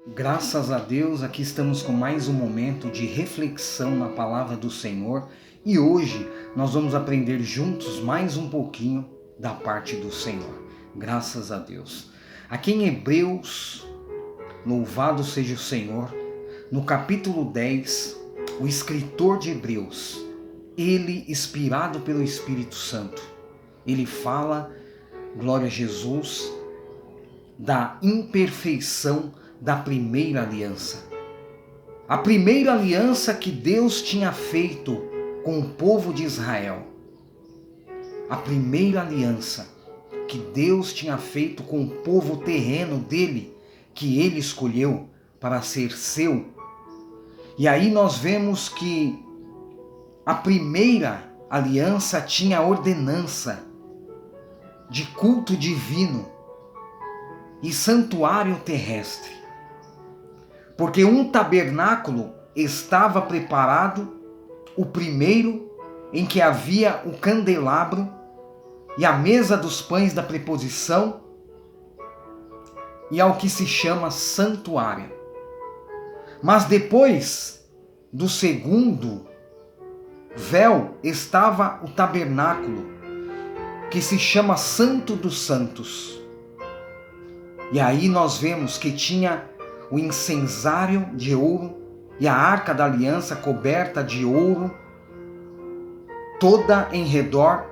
Graças a Deus, aqui estamos com mais um momento de reflexão na palavra do Senhor e hoje nós vamos aprender juntos mais um pouquinho da parte do Senhor. Graças a Deus. Aqui em Hebreus, louvado seja o Senhor, no capítulo 10, o escritor de Hebreus, ele inspirado pelo Espírito Santo, ele fala, glória a Jesus, da imperfeição da primeira aliança. A primeira aliança que Deus tinha feito com o povo de Israel. A primeira aliança que Deus tinha feito com o povo terreno dele, que ele escolheu para ser seu. E aí nós vemos que a primeira aliança tinha ordenança de culto divino e santuário terrestre. Porque um tabernáculo estava preparado, o primeiro, em que havia o candelabro e a mesa dos pães da preposição, e ao que se chama santuário. Mas depois do segundo véu estava o tabernáculo, que se chama Santo dos Santos. E aí nós vemos que tinha o incensário de ouro e a arca da aliança coberta de ouro, toda em redor,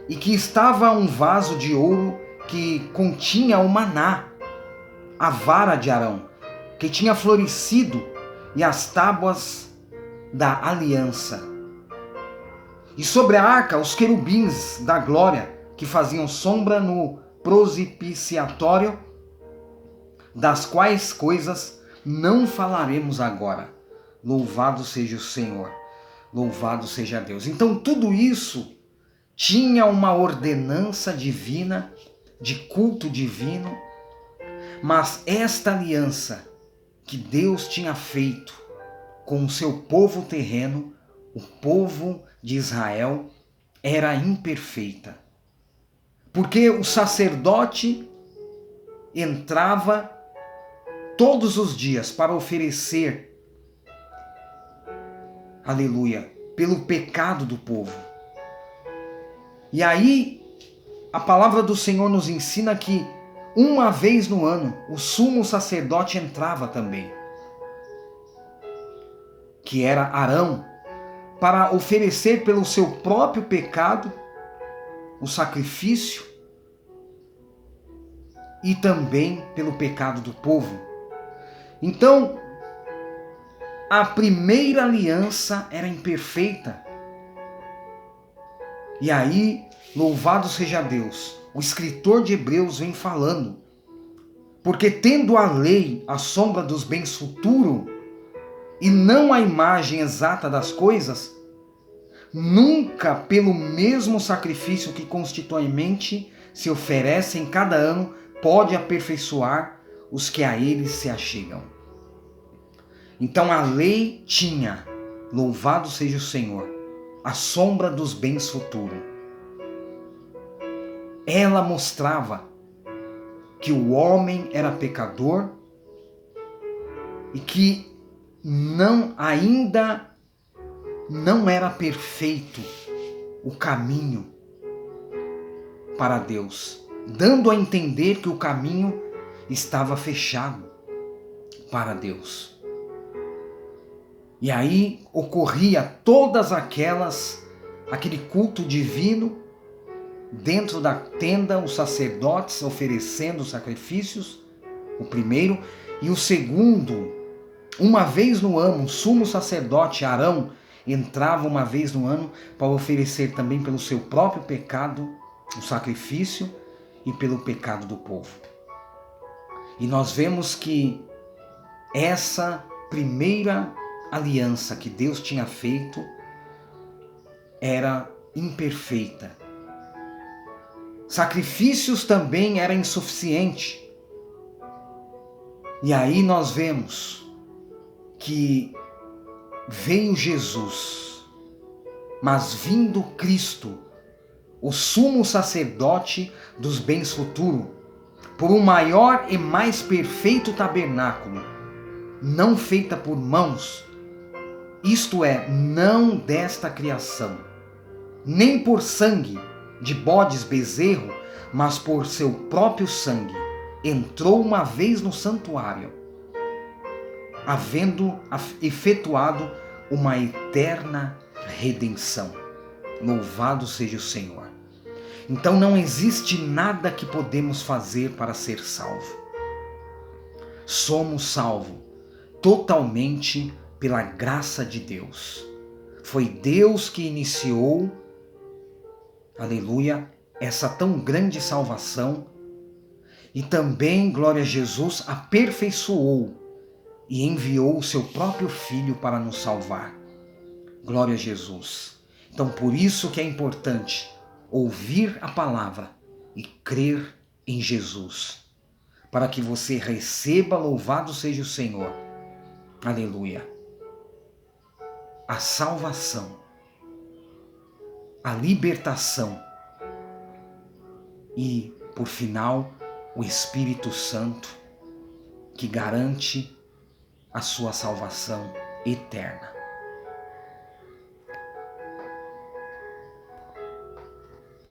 e que estava um vaso de ouro que continha o maná, a vara de Arão, que tinha florescido, e as tábuas da aliança. E sobre a arca, os querubins da glória, que faziam sombra no propiciatório, das quais coisas não falaremos agora. Louvado seja o Senhor, louvado seja Deus. Então tudo isso tinha uma ordenança divina, de culto divino, mas esta aliança que Deus tinha feito com o seu povo terreno, o povo de Israel, era imperfeita. Porque o sacerdote entrava todos os dias para oferecer, aleluia, pelo pecado do povo. E aí, a palavra do Senhor nos ensina que uma vez no ano, o sumo sacerdote entrava também, que era Arão, para oferecer pelo seu próprio pecado o sacrifício e também pelo pecado do povo. Então, a primeira aliança era imperfeita. E aí, louvado seja Deus, o escritor de Hebreus vem falando, porque tendo a lei a sombra dos bens futuros, e não a imagem exata das coisas, nunca pelo mesmo sacrifício que constitucionalmente se oferece em cada ano, pode aperfeiçoar os que a ele se achegam. Então a lei tinha, louvado seja o Senhor, a sombra dos bens futuros. Ela mostrava que o homem era pecador e que ainda não era perfeito o caminho para Deus, dando a entender que o caminho estava fechado para Deus. E aí ocorria todas aquele culto divino dentro da tenda, os sacerdotes oferecendo sacrifícios, o primeiro, e o segundo, uma vez no ano, o sumo sacerdote Arão entrava uma vez no ano para oferecer também pelo seu próprio pecado o sacrifício e pelo pecado do povo. E nós vemos que essa primeira aliança que Deus tinha feito era imperfeita. Sacrifícios também era insuficiente. E aí nós vemos que veio Jesus, mas vindo Cristo, o sumo sacerdote dos bens futuros, por um maior e mais perfeito tabernáculo, não feita por mãos, isto é, não desta criação, nem por sangue de bodes bezerro, mas por seu próprio sangue, entrou uma vez no santuário, havendo efetuado uma eterna redenção. Louvado seja o Senhor. Então não existe nada que podemos fazer para ser salvo. Somos salvos totalmente pela graça de Deus. Foi Deus que iniciou, aleluia, essa tão grande salvação, e também, glória a Jesus, aperfeiçoou e enviou o seu próprio Filho para nos salvar. Glória a Jesus. Então por isso que é importante ouvir a palavra e crer em Jesus, para que você receba, louvado seja o Senhor, aleluia, a salvação, a libertação e, por final, o Espírito Santo, que garante a sua salvação eterna.